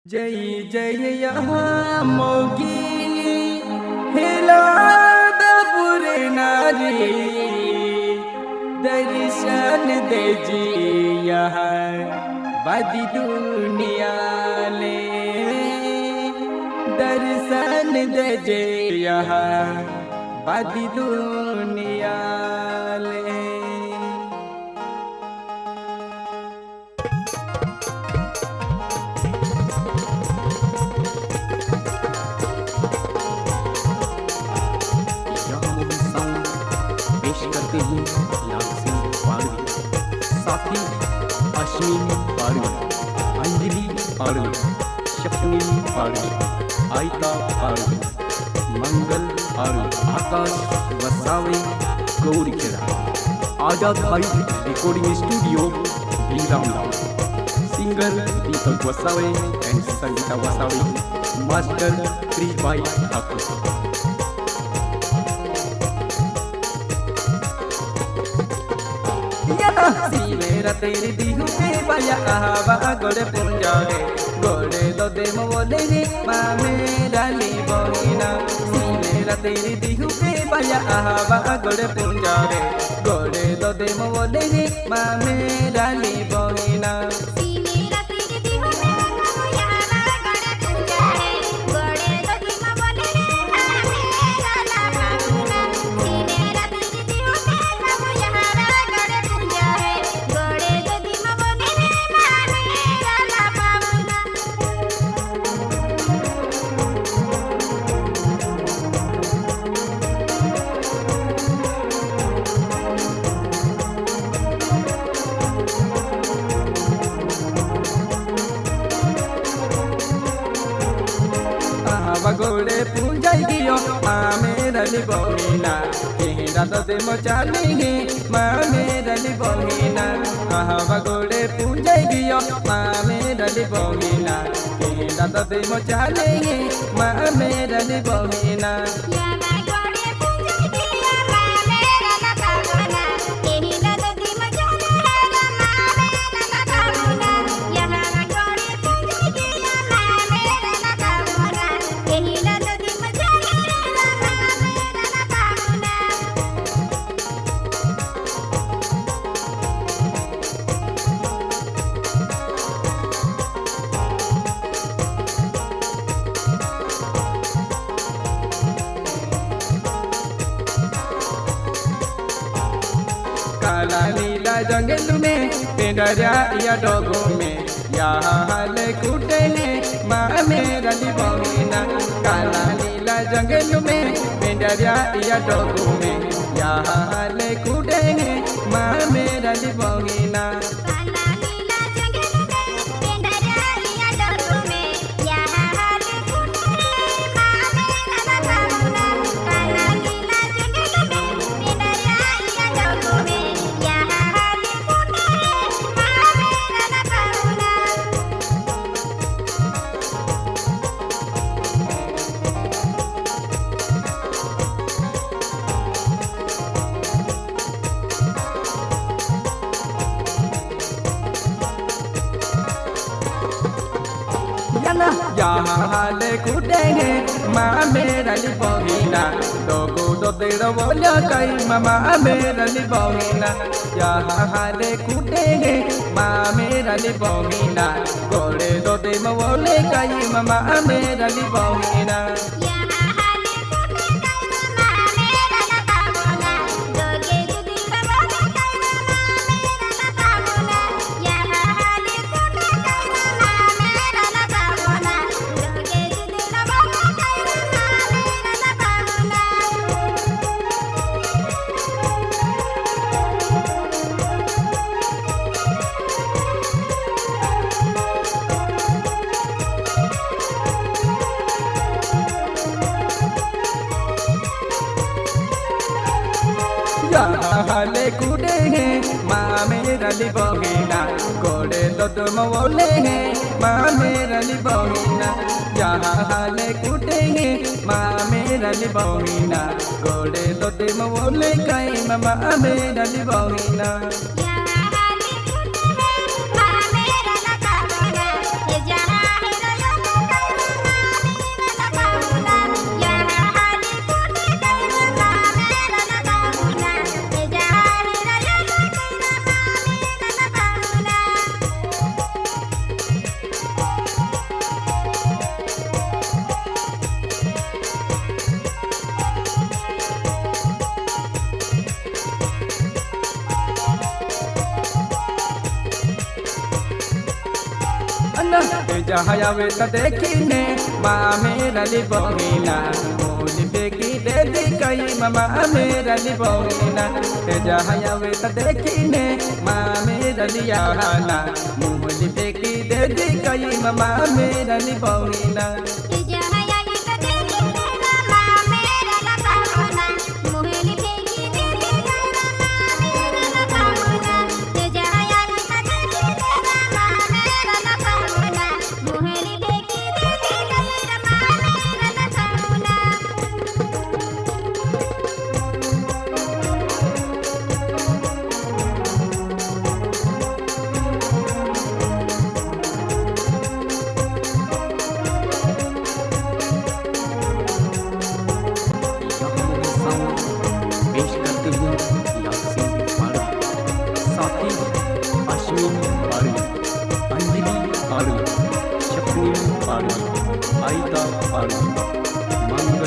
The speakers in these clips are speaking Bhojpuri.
जय जय यहाँ मोगी हिलाद बुरे नारी दर्शन दे जी यहाँ बदी दुनिया ले दर्शन दे जी यहाँ बदी दुनिया ले। करते हैं लाल सिंह पाड़वी, साथी अश्विनी पाड़वी, अंजलि पाड़वी, शक्नी पाड़वी, आयता पाड़वी, मंगल पाड़वी, आकाश वसावे, गौरी खेड़ा, आजाद भाई रिकॉर्डिंग स्टूडियो भीरामला, singer Deepak Vasave and Sangeeta Vasave, master प्री भाई ठाकुर। मेरा तेरी दिहु पे पाया आवा गोड़े पुंजारे गोड़े दो दे मोले रे माँ मेरा ली बोहिना। मेरा तेरी दिहु पे पाया आवा गोड़े पुंजारे गोड़े दो दे मोले रे माँ मेरा ली बोहिना। गोड़े पूंजाई गियो माँ मेरा ली बोहिना केहरा तो दे मोचाली माँ मेरा ली बोहिना। आवा गोड़े पूंजाई गियो माँ मेरा ली बोहिना केहरा तो दे मोचाली माँ मेरा ली बोहिना। काला नीला जंगल में पेड़रिया या डोगो में यहाँ हाल कूटे हैं माँ मेरा ली बोहिना। काला नीला जंगल में पेड़रिया या डोगो में यहाँ हाल कूटे हैं माँ मेरा ली बोहिना। यहाँ हाल कूटे हैं माँ मेरा ली बोहिना दोगो दो तेरो बोलो कई माँ मेरा ली बोहिना। यहाँ हाल कूटे हैं माँ मेरा ली बोहिना गोड़े दो दे मोले कई माँ मेरा ली बोहिना। हाले कूटे हैं माँ मेरा ली बोहिना गोड़े दो तुम बोले हैं माँ मेरा ली बोहिना। यहाँ हाले कूटे हैं माँ मेरा ली बोहिना गोड़े दो तुम बोले कई माँ मेरा ली बोहिना। जहावे त देखिने माँ मेरा ली बहिना मोहली बेकी दे दी कई मामा मेरा ली बहिना जहावे त देखिने माँ मेरा लिया हाना मोहली बेकी दे दी कई मामा मेरा ली बहिना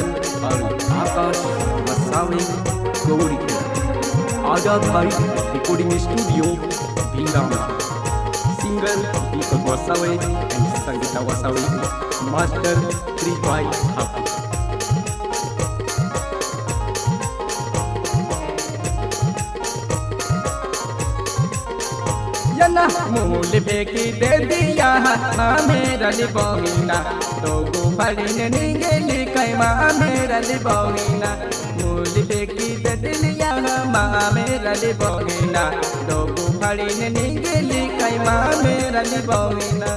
आकाश मसावे गौरी आजाद भाई रिकॉर्डिंग स्टूडियो भीरामा singer Deepak Vasave and Sangeeta Vasave master त्रिभाई ठाकुर मूल बेकी दे दिया माँ मेरा ली बहिना दोगो बड़ी ने निगेली कई माँ मेरा ली बहिना मूल बेकी दे दिया माँ मेरा ली बहिना दोगो बड़ी ने निगेली कई माँ मेरा ली बहिना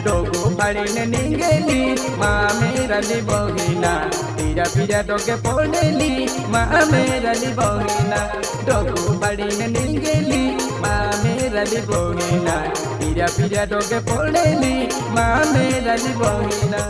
दोगो बड़ी ने निगेली माँ मेरा ली बहिना पीरा पीरा डोगे पोड़ेली माँ मेरा ली बहिना दोगो बड़ी ने निगेली माँ मेरा ली बहिना पीरा पीरा डोगे पोड़ेली माँ मेरा ली बहिना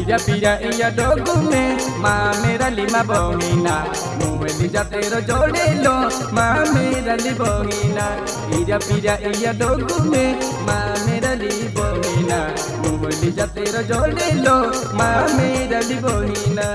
पीरा पीरा इया डोगू में माँ मेरा लिमा बहिना मुहली जातेरो जोड़े लो माँ मेरा ली बहिना पीरा पीरा इया डोगू में माँ मेरा ली बहिना मुहली जातेरो जोड़े लो माँ मेरा ली बहिना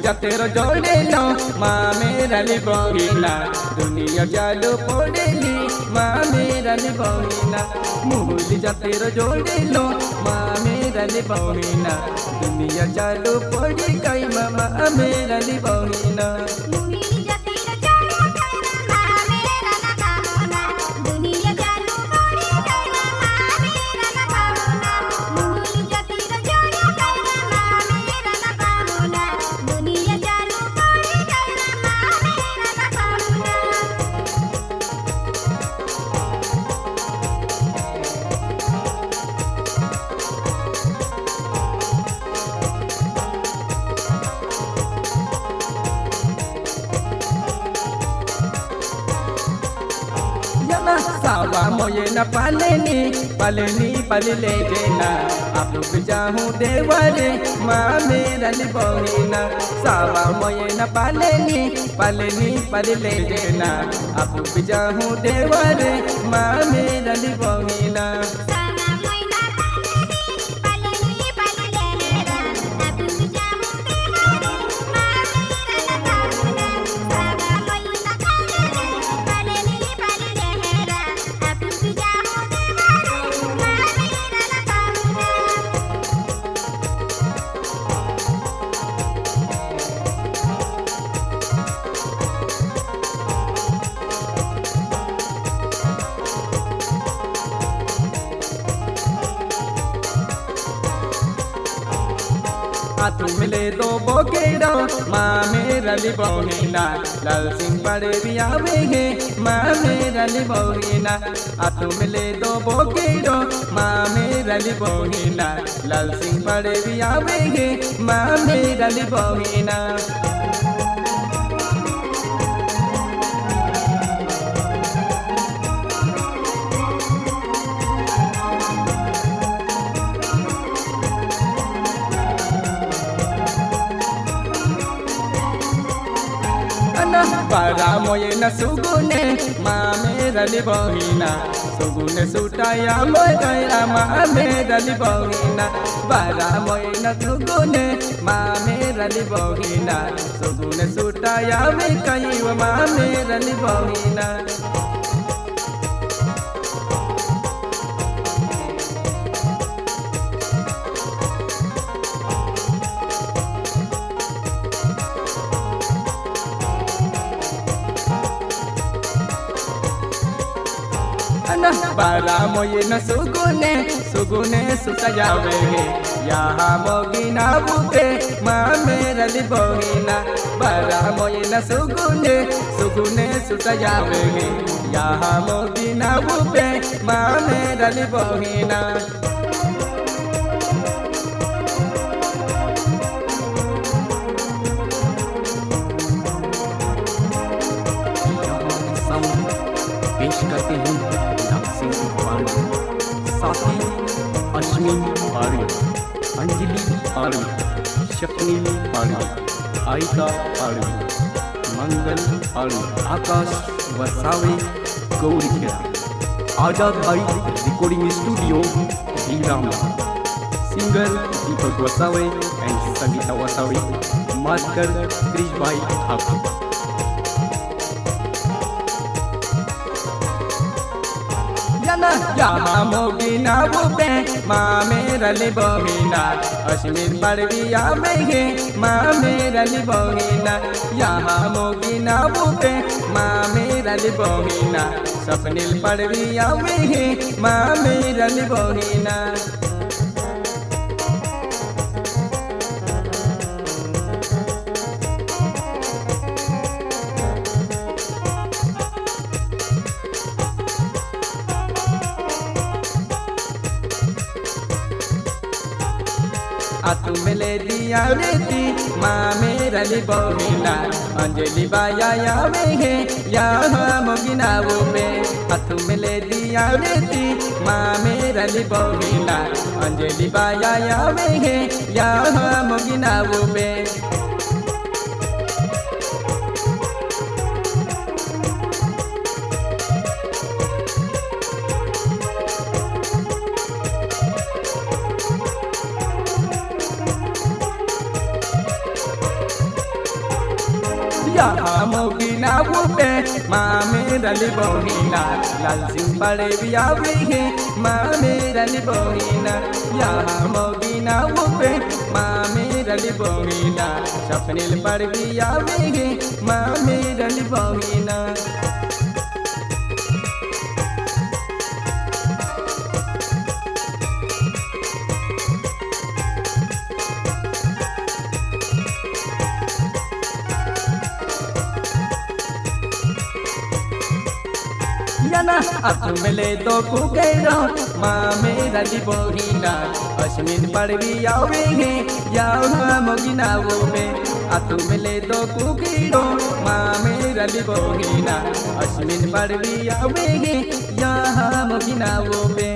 जातेरो जोड़े लो माँ मेरा ली बहिना दुनिया जालो पोड़ेली माँ मेरा ली बहिना मुहली जातेरो जोड़े लो माँ मेरा ली बहिना दुनिया जालो पोड़ी कई माँ मेरा ली बहिना मोये न पालेनी पालेनी पाले जेना आपू जाहूँ देवरे माँ मेरा लिबोहिना सावा मोये न पालेनी पालेनी पाले जेना आपू जाहूँ देवरे माँ मेरा लिबोहिना हाथ मिले दो बोकेड़ो माँ मेरा लिबोहिना लाल सिंह बड़े भी आवेंगे माँ मेरा लिबोहिना हाथ मिले दो बोकेड़ो माँ मेरा लिबोहिना लाल सिंह बड़े भी आवेंगे माँ मेरा लिबोहिना para moye na sugune ma mera libohina sugune sutaya moy kaya ma mera libohina para moye na sugune ma mera libohina sugune sutaya me kaya ma mera libohina para moye na sugune sugune sutayavehe yaha mogina bute ma mera libohina para moye na sugune sugune sutayavehe yaha mogina bute ma mera libohina पेश करते हैं साथी अश्विन आर्य अंजलि आर्य शक्नील आर्य आयका आर्य मंगल आर्य आकाश वसावे गौरीखेड़ा आजाद भाई रिकॉर्डिंग स्टूडियो हीराम singer Deepak Vasave and Sangeeta Vasave master Krish bhai Thakur यहाँ मोगिना बुपे माँ मेरा लिबोहिना अश्विन बड़वी आवेंगे माँ मेरा लिबोहिना यहाँ मोगिना बुपे माँ मेरा लिबोहिना सपनिल बड़वी आवेंगे माँ मेरा लिबोहिना हाथ मिले दिया रेती माँ मेरा लिबोहिना अंजलि बाया आवेंगे यहाँ मोगिना बुपे हाथ मिले दिया रेती माँ मेरा लिबोहिना अंजलि बाया आवेंगे यहाँ मोगिना बुपे यहाँ मोगिना बुपे माँ मेरा लिबोहिना लाल सिंह बड़े भी आवेंगे माँ मेरा लिबोहिना यहाँ मोगिना बुपे माँ मेरा लिबोहिना सपनिल बड़े भी आवेंगे माँ मेरा लिबोहिना yana atumele do kukero मामे रली बहिना अस्मिन पड़वी यावे हे यावा मोगिना वो बे आतु मिले दो कुकीड़ो मामे रली बहिना अस्मिन पड़वी यावे हे यावा मोगिना वो बे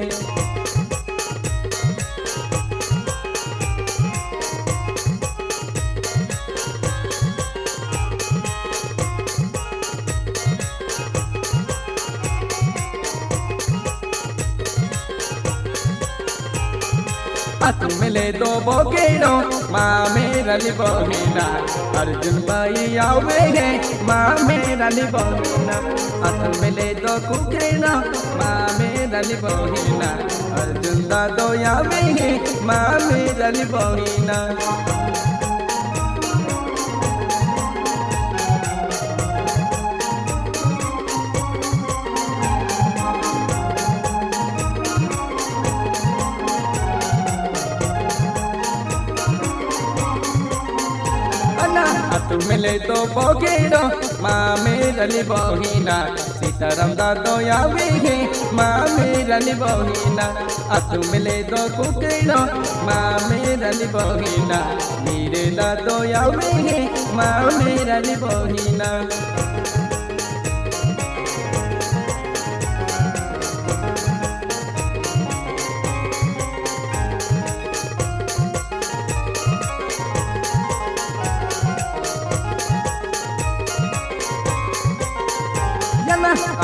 आतु मिले दो बोकेड़ो मामे रली बहिना अर्जुन भाई आवे है मामे रली बहिना आतु मिले दो कुकेड़ो मामे रली बहिना अर्जुन दादो आवे है मामे रली बहिना आतु मिले तो बोकेड़ो मामे रली बहिना सीताराम दादो आवे हे मामे रली बहिना आतु मिले तो कुकेड़ो मामे रली बहिना मीरे दादो आवे हे मामे रली बहिना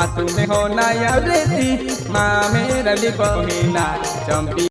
आतु में हो नया रेती मामे रली बहिना चंपी